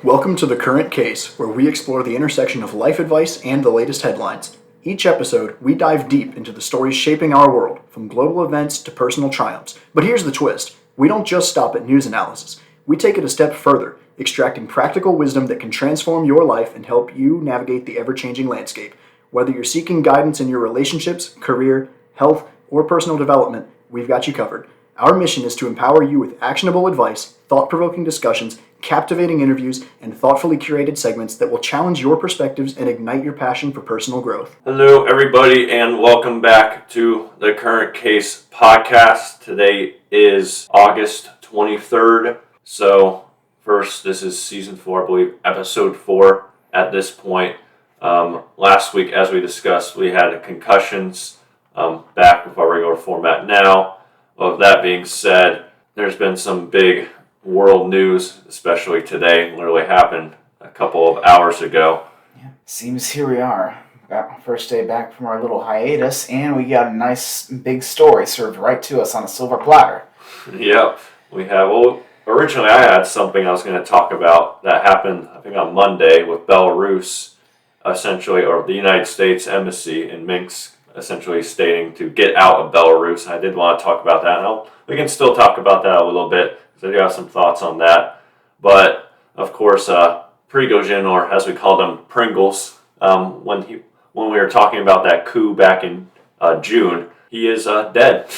Welcome to The Current Case, where we explore the intersection of life advice and the latest headlines. Each episode, we dive deep into the stories shaping our world, from global events to personal triumphs. But here's the twist. We don't just stop at news analysis. We take it a step further, extracting practical wisdom that can transform your life and help you navigate the ever-changing landscape. Whether you're seeking guidance in your relationships, career, health, or personal development, we've got you covered. Our mission is to empower you with actionable advice, thought-provoking discussions, captivating interviews, and thoughtfully curated segments that will challenge your perspectives and ignite your passion for personal growth. Hello, everybody, and welcome back to the Current Case podcast. Today is August 23rd. So, first, this is season 4, I believe, episode 4 at this point. Last week, as we discussed, we had concussions back with our regular format now. With that being said, there's been some big world news, especially today. Literally happened a couple of hours ago. Yeah, seems here we are. Got first day back from our little hiatus, and we got a nice big story served right to us on a silver platter. Yep, we have. Well, originally I had something I was going to talk about that happened, I think, on Monday with Belarus, essentially, or the United States Embassy in Minsk, essentially stating to get out of Belarus. I did want to talk about that, and we can still talk about that a little bit, because I do have some thoughts on that. But, of course, Prigozhin, or as we called him, Pringles, when we were talking about that coup back in June, he is dead.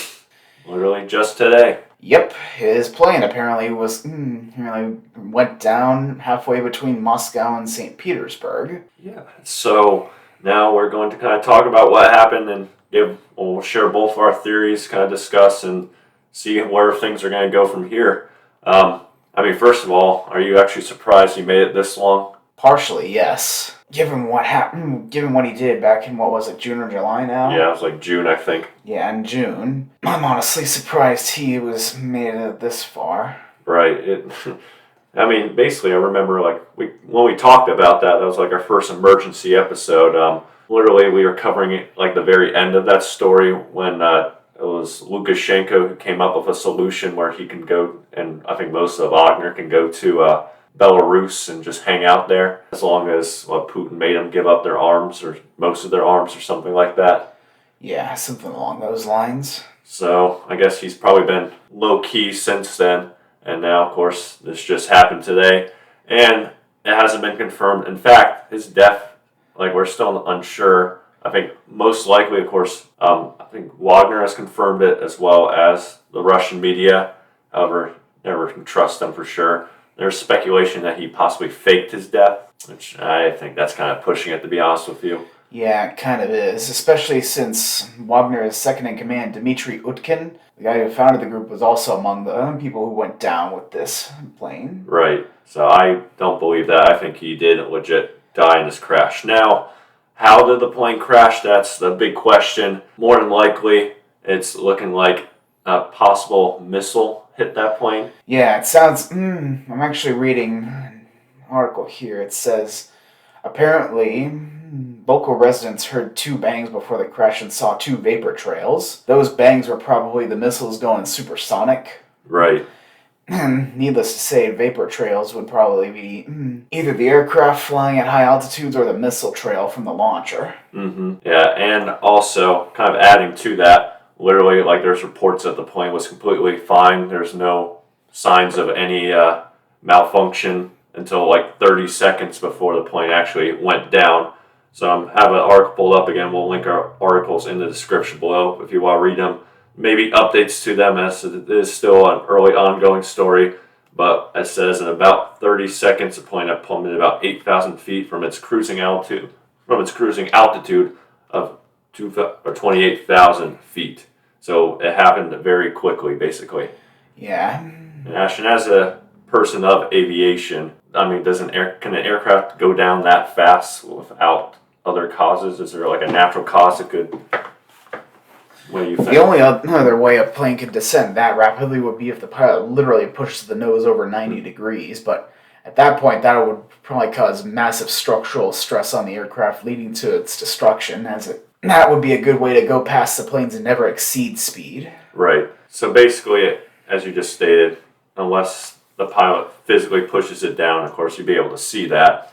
Literally just today. Yep, his plane apparently went down halfway between Moscow and St. Petersburg. Yeah, so now we're going to kind of talk about what happened and we'll share both our theories, kind of discuss and see where things are going to go from here. First of all, are you actually surprised he made it this long? Partially, yes. Given what happened, given what he did back in, what was it, June or July now? Yeah, it was like June, I think. Yeah, in June. I'm honestly surprised he made it this far. Right. Basically, I remember when we talked about that was like our first emergency episode. Literally, we were covering it like the very end of that story when it was Lukashenko who came up with a solution where he can go, and I think most of Wagner can go to Belarus and just hang out there, as long as Putin made them give up their arms, or most of their arms, or something like that. Yeah, something along those lines. So I guess he's probably been low-key since then, and now, of course, this just happened today, and it hasn't been confirmed. In fact, his death, we're still unsure. I think most likely, of course, I think Wagner has confirmed it, as well as the Russian media. However, never can trust them for sure. There's speculation that he possibly faked his death, which I think that's kind of pushing it, to be honest with you. Yeah, it kind of is, especially since Wagner's second-in-command, Dmitry Utkin, the guy who founded the group, was also among the people who went down with this plane. Right, so I don't believe that. I think he did legit die in this crash. Now, how did the plane crash? That's the big question. More than likely, it's looking like a possible missile hit that plane. Yeah, it sounds... I'm actually reading an article here. It says, apparently, local residents heard 2 bangs before the crash and saw 2 vapor trails. Those bangs were probably the missiles going supersonic. Right. And needless to say, vapor trails would probably be either the aircraft flying at high altitudes or the missile trail from the launcher. Mm-hmm. Yeah, and also, kind of adding to that, literally, there's reports that the plane was completely fine. There's no signs of any malfunction until 30 seconds before the plane actually went down. So I have an article pulled up again. We'll link our articles in the description below if you want to read them. Maybe updates to them, as it is still an early ongoing story. But it says in about 30 seconds, the plane had plummeted about 8,000 feet from its cruising altitude of 28,000 feet. So it happened very quickly, basically. Yeah. And Ashton, as a person of aviation, can an aircraft go down that fast without other causes? Is there like a natural cause that could? What do you think? The only other way a plane could descend that rapidly would be if the pilot literally pushes the nose over 90 degrees, but at that point that would probably cause massive structural stress on the aircraft, leading to its destruction, that would be a good way to go past the plane's never exceed speed. Right. So basically, as you just stated, unless the pilot physically pushes it down, of course, you'd be able to see that.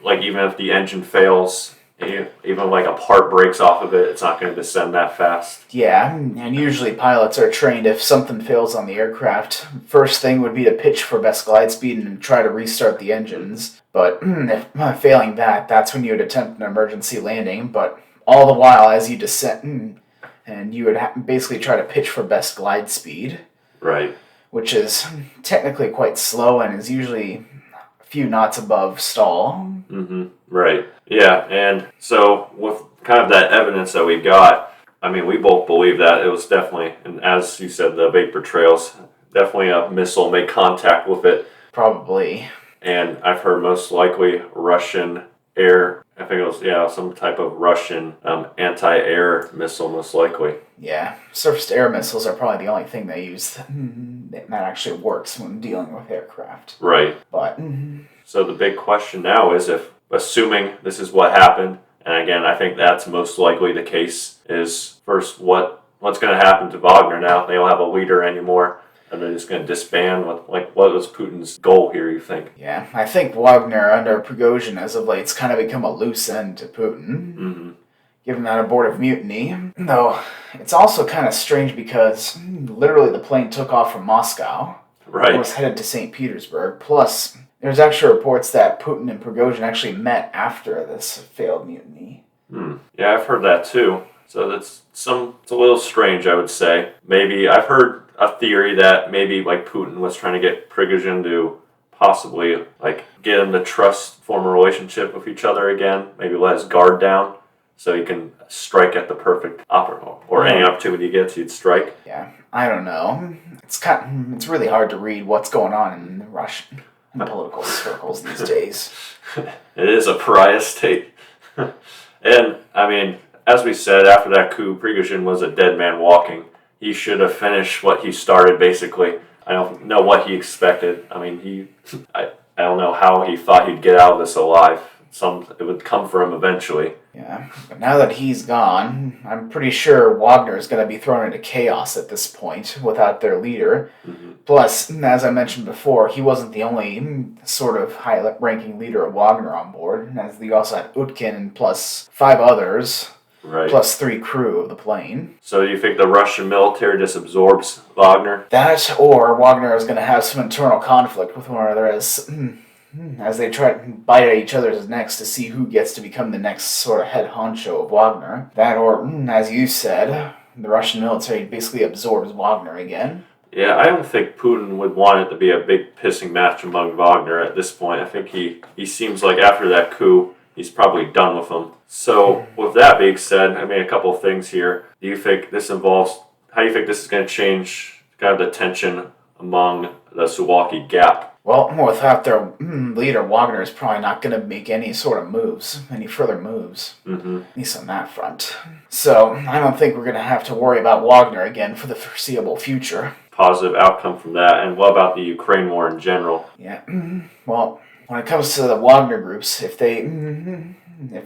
Like, even if the engine fails, even like a part breaks off of it, it's not going to descend that fast. Yeah, and usually pilots are trained if something fails on the aircraft, first thing would be to pitch for best glide speed and try to restart the engines. But if failing that, that's when you would attempt an emergency landing. But all the while, as you descend, and you would basically try to pitch for best glide speed. Right. Which is technically quite slow and is usually a few knots above stall. Right. Yeah, and so with kind of that evidence that we got, I mean, we both believe that it was definitely, and as you said, the vapor trails, definitely a missile made contact with it. Probably. And I've heard most likely Russian air, I think it was, some type of Russian anti-air missile, most likely. Yeah, surface-to-air missiles are probably the only thing they use that actually works when dealing with aircraft. Right. But so the big question now is, if, assuming this is what happened, and again, I think that's most likely the case, is first, what's going to happen to Wagner now? They don't have a leader anymore, and they're just going to disband. What was Putin's goal here, you think? Yeah, I think Wagner under Prigozhin as of late has kind of become a loose end to Putin. Given that abortive mutiny. Though, it's also kind of strange because literally the plane took off from Moscow. Right. It was headed to St. Petersburg. Plus, there's actually reports that Putin and Prigozhin actually met after this failed mutiny. Yeah, I've heard that too. So it's a little strange, I would say. Maybe, I've heard a theory that maybe like Putin was trying to get Prigozhin to possibly like get him to form a relationship with each other again. Maybe let his guard down, so he can strike at the perfect any opportunity he gets, he'd strike. Yeah, I don't know. It's really hard to read what's going on in Russian political circles these days. It is a pariah state. And, I mean, as we said, after that coup, Prigozhin was a dead man walking. He should have finished what he started, basically. I don't know what he expected. I mean, I don't know how he thought he'd get out of this alive. It would come for him eventually. Yeah, but now that he's gone, I'm pretty sure Wagner is going to be thrown into chaos at this point without their leader. Plus, as I mentioned before, he wasn't the only sort of high-ranking leader of Wagner on board, as you also had Utkin plus 5 others, Right. plus 3 crew of the plane. So you think the Russian military just absorbs Wagner? That, or Wagner is going to have some internal conflict with one another as they try to bite at each other's necks to see who gets to become the next sort of head honcho of Wagner. That, or, as you said, the Russian military basically absorbs Wagner again. Yeah, I don't think Putin would want it to be a big pissing match among Wagner at this point. I think he seems like after that coup, he's probably done with them. So, with that being said, I mean, a couple of things here. How do you think this is going to change kind of the tension among the Suwalki Gap? Well, without their leader, Wagner is probably not going to make any further moves, at least on that front. So, I don't think we're going to have to worry about Wagner again for the foreseeable future. Positive outcome from that. And what about the Ukraine war in general? Yeah, well, when it comes to the Wagner groups, if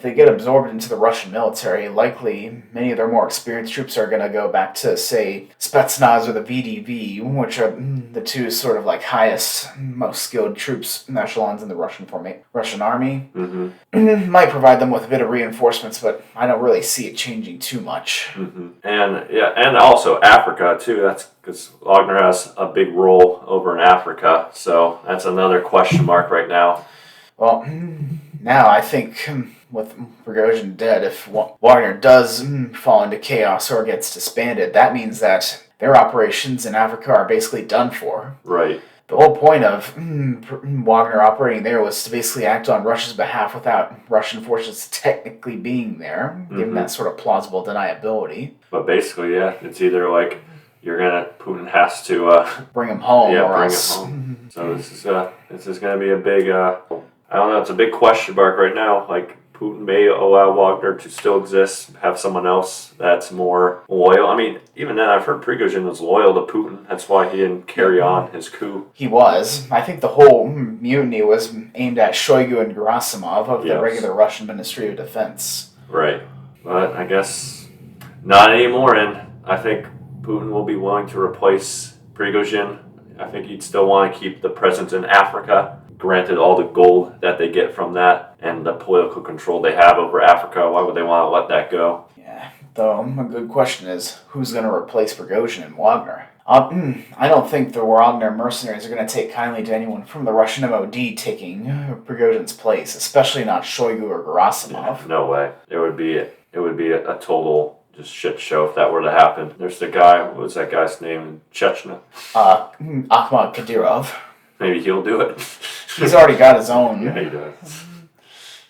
they get absorbed into the Russian military, likely many of their more experienced troops are going to go back to, say, Spetsnaz or the VDV, which are the two sort of like highest, most skilled troops echelons in the Russian army. Might provide them with a bit of reinforcements, but I don't really see it changing too much. And also Africa too. That's because Wagner has a big role over in Africa, so that's another question mark right now. Well, now I think with Prigozhin dead, if Wagner does fall into chaos or gets disbanded, that means that their operations in Africa are basically done for. Right. The whole point of Wagner operating there was to basically act on Russia's behalf without Russian forces technically being there, given that sort of plausible deniability. But basically, yeah, it's either like Putin has to bring him home, bring him home. So this is going to be a big. I don't know. It's a big question mark right now. Like Putin may allow Wagner to still exist, have someone else that's more loyal. I mean, even then, I've heard Prigozhin was loyal to Putin. That's why he didn't carry on his coup. He was. I think the whole mutiny was aimed at Shoigu and Gerasimov of the regular Russian Ministry of Defense. Right. But I guess not anymore, and I think Putin will be willing to replace Prigozhin. I think he'd still want to keep the presence in Africa. Granted, all the gold that they get from that and the political control they have over Africa, why would they want to let that go? Yeah, though a good question is, who's going to replace Prigozhin and Wagner? I don't think the Wagner mercenaries are going to take kindly to anyone from the Russian MOD taking Prigozhin's place, especially not Shoigu or Gerasimov. Yeah, no way. It would be a total just shit show if that were to happen. There's the guy, what was that guy's name in Chechnya? Akhmat Kadyrov. Maybe he'll do it. He's already got his own. Yeah, he does.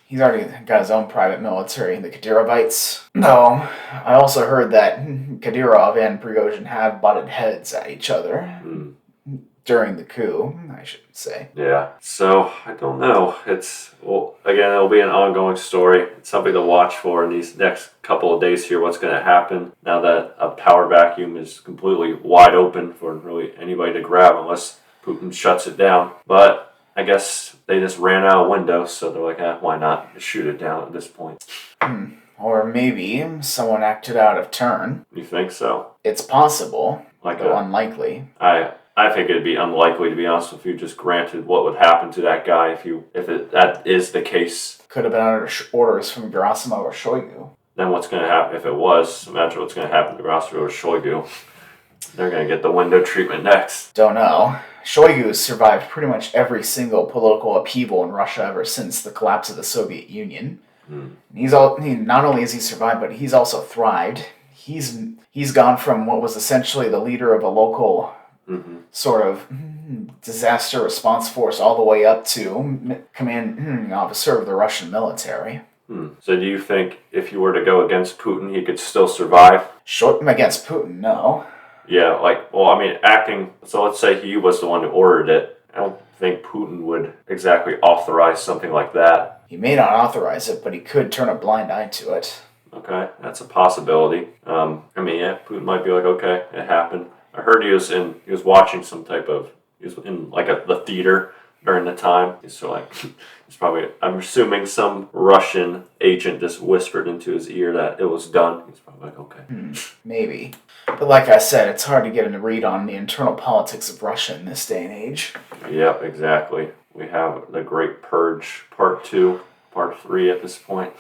He's already got his own private military, the Kadyrovites. No, I also heard that Kadyrov and Prigozhin have butted heads at each other during the coup, I should say. Yeah, so I don't know. Again, it'll be an ongoing story. It's something to watch for in these next couple of days here, what's going to happen now that a power vacuum is completely wide open for really anybody to grab unless Putin shuts it down. But I guess they just ran out of windows, so they're like, why not just shoot it down at this point? Or maybe someone acted out of turn. You think so? It's possible, though unlikely. I think it'd be unlikely, to be honest with you, just granted what would happen to that guy if that is the case. Could have been under orders from Gerasimov or Shoigu. Then what's going to happen if it was? Imagine what's going to happen to Gerasimov or Shoigu. They're going to get the window treatment next. Don't know. Shoigu has survived pretty much every single political upheaval in Russia ever since the collapse of the Soviet Union. Not only has he survived, but he's also thrived. He's gone from what was essentially the leader of a local sort of disaster response force all the way up to command officer of the Russian military. So do you think if you were to go against Putin, he could still survive? Against Putin, no. Yeah, acting, so let's say he was the one who ordered it. I don't think Putin would exactly authorize something like that. He may not authorize it, but he could turn a blind eye to it. Okay, that's a possibility. Putin might be like, okay, it happened. I heard he was watching he was in the theater during the time. He's probably, I'm assuming some Russian agent just whispered into his ear that it was done. He's probably like, okay. Maybe. But like I said, it's hard to get a read on the internal politics of Russia in this day and age. Yep, exactly. We have the Great Purge Part 2, Part 3 at this point.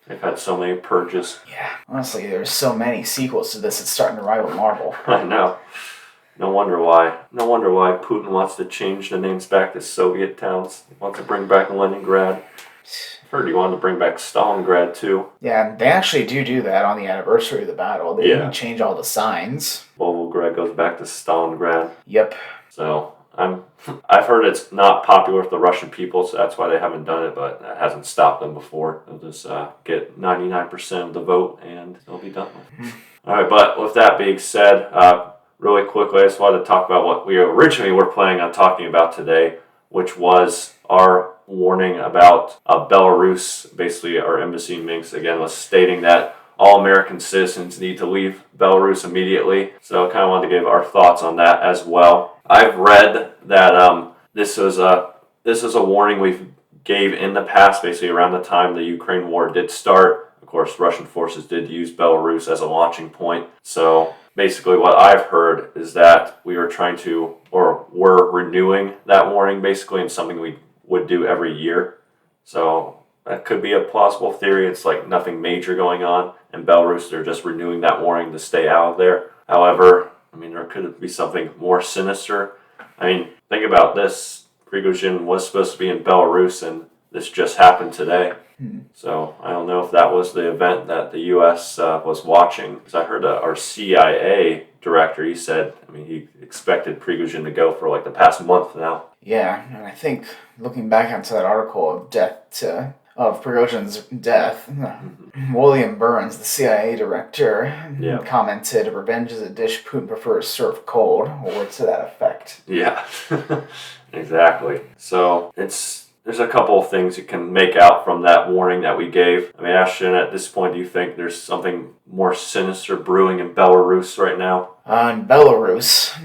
They've had so many purges. Yeah, honestly, there's so many sequels to this, it's starting to rival Marvel. I know. No wonder why Putin wants to change the names back to Soviet towns. He wants to bring back Leningrad. I've heard he wanted to bring back Stalingrad too. Yeah, they actually do that on the anniversary of the battle. They even change all the signs. Volgograd goes back to Stalingrad. Yep. So I've heard it's not popular with the Russian people, so that's why they haven't done it, but that hasn't stopped them before. They'll just get 99% of the vote and they'll be done with it. All right, but with that being said, really quickly, I just wanted to talk about what we originally were planning on talking about today, which was our warning about Belarus. Basically, our embassy in Minsk, again, was stating that all American citizens need to leave Belarus immediately. So I kind of wanted to give our thoughts on that as well. I've read that this was a warning we gave in the past, basically around the time the Ukraine war did start. Of course, Russian forces did use Belarus as a launching point. So basically what I've heard is that we were we're renewing that warning basically, and something we would do every year. So that could be a plausible theory. It's like nothing major going on. In Belarus, they're just renewing that warning to stay out of there. However, there could be something more sinister. Think about this. Prigozhin was supposed to be in Belarus, and this just happened today. So I don't know if that was the event that the U.S. was watching. Because I heard our CIA director, he said, he expected Prigozhin to go for the past month now. Yeah, and I think looking back onto that article of Prigozhin's death, William Burns, the CIA director, commented, "Revenge is a dish Putin prefers served cold," or words to that effect. Yeah, exactly. So it's there's a couple of things you can make out from that warning that we gave. I mean, Ashton, at this point, do you think there's something more sinister brewing in Belarus right now? In Belarus,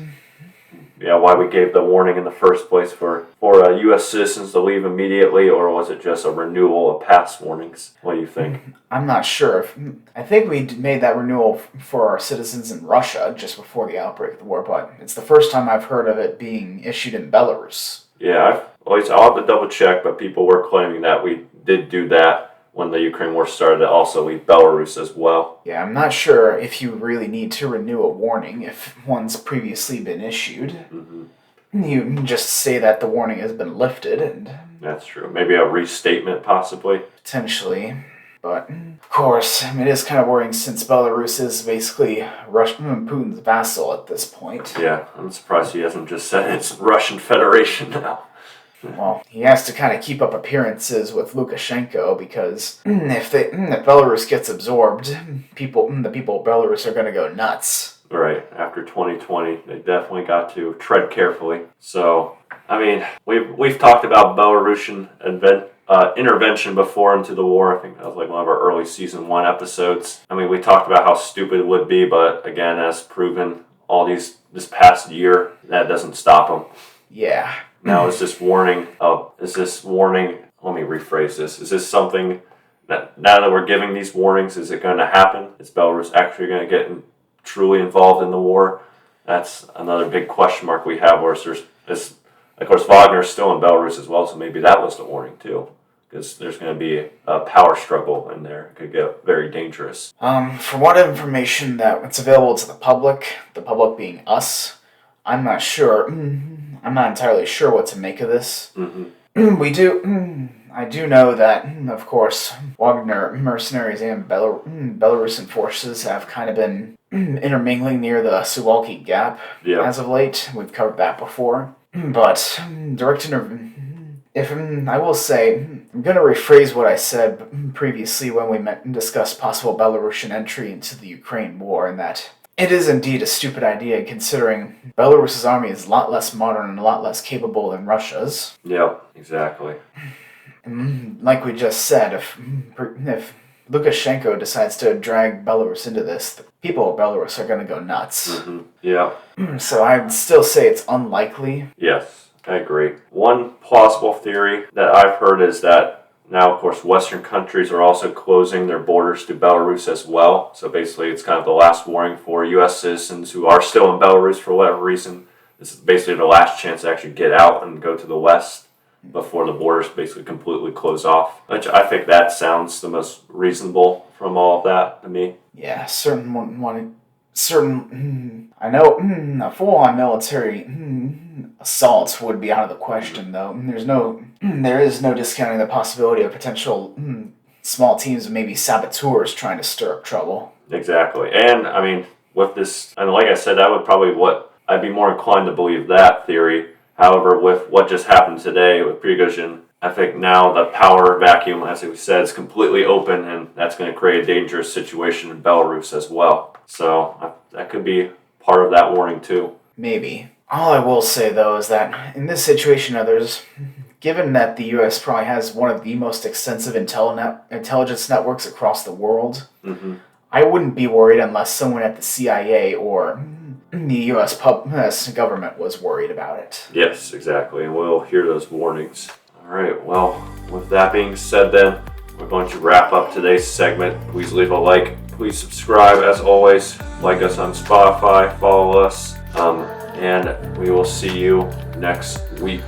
Yeah, why we gave the warning in the first place for U.S. citizens to leave immediately, or was it just a renewal of past warnings? What do you think? I'm not sure. I think we made that renewal for our citizens in Russia just before the outbreak of the war, but it's the first time I've heard of it being issued in Belarus. Yeah, I'll have to double check, but people were claiming that we did do that when the Ukraine war started, to also leave Belarus as well. Yeah, I'm not sure if you really need to renew a warning if one's previously been issued. Mm-hmm. You can just say that the warning has been lifted, and That's true. Maybe a restatement, possibly. potentially. But, of course, it is kind of worrying since Belarus is basically Putin's vassal at this point. Yeah, I'm surprised he hasn't just said it's Russian Federation now. Well, he has to kind of keep up appearances with Lukashenko because if Belarus gets absorbed, the people of Belarus are going to go nuts. Right, after 2020, they definitely got to tread carefully. So, I mean, we've talked about Belarusian intervention before into the war. I think that was like one of our early season 1 episodes. I mean, we talked about how stupid it would be, but again, as proven this past year, that doesn't stop them. Yeah. Now, is this warning, let me rephrase this. Is this something that now that we're giving these warnings, is it going to happen? Is Belarus actually going to get truly involved in the war? That's another big question mark we have, where of course, Wagner is still in Belarus as well, so maybe that was the warning too. Because there's going to be a power struggle in there. It could get very dangerous. For what information that's available to the public being us, I'm not sure. I'm not entirely sure what to make of this. Mm-hmm. I do know that, of course, Wagner mercenaries and Belarusian forces have kind of been intermingling near the Suwalki Gap as of late. We've covered that before. But I will say, I'm going to rephrase what I said previously when we discussed possible Belarusian entry into the Ukraine war, and that it is indeed a stupid idea considering Belarus's army is a lot less modern and a lot less capable than Russia's. Yep, exactly. And like we just said, if Lukashenko decides to drag Belarus into this, the people of Belarus are going to go nuts. Mm-hmm. Yeah. So I'd still say it's unlikely. Yes, I agree. One plausible theory that I've heard is that now, of course, Western countries are also closing their borders to Belarus as well. So basically, it's kind of the last warning for U.S. citizens who are still in Belarus for whatever reason. This is basically the last chance to actually get out and go to the West before the borders basically completely close off. Which I think that sounds the most reasonable from all of that to me. Yeah, I know a full-on military assault would be out of the question, though. There is no discounting the possibility of potential small teams of maybe saboteurs trying to stir up trouble. Exactly. And, I mean, with this, and like I said, that would probably I'd be more inclined to believe that theory. However, with what just happened today with Prigozhin, I think now the power vacuum, as we said, is completely open, and that's going to create a dangerous situation in Belarus as well. So that could be part of that warning too. Maybe. All I will say, though, is that in this situation, given that the U.S. probably has one of the most extensive intelligence networks across the world, I wouldn't be worried unless someone at the CIA or the U.S. government was worried about it. Yes, exactly, and we'll hear those warnings. All right, well, with that being said then, we're going to wrap up today's segment. Please leave a like. Please subscribe, as always. Like us on Spotify, follow us, and we will see you next week.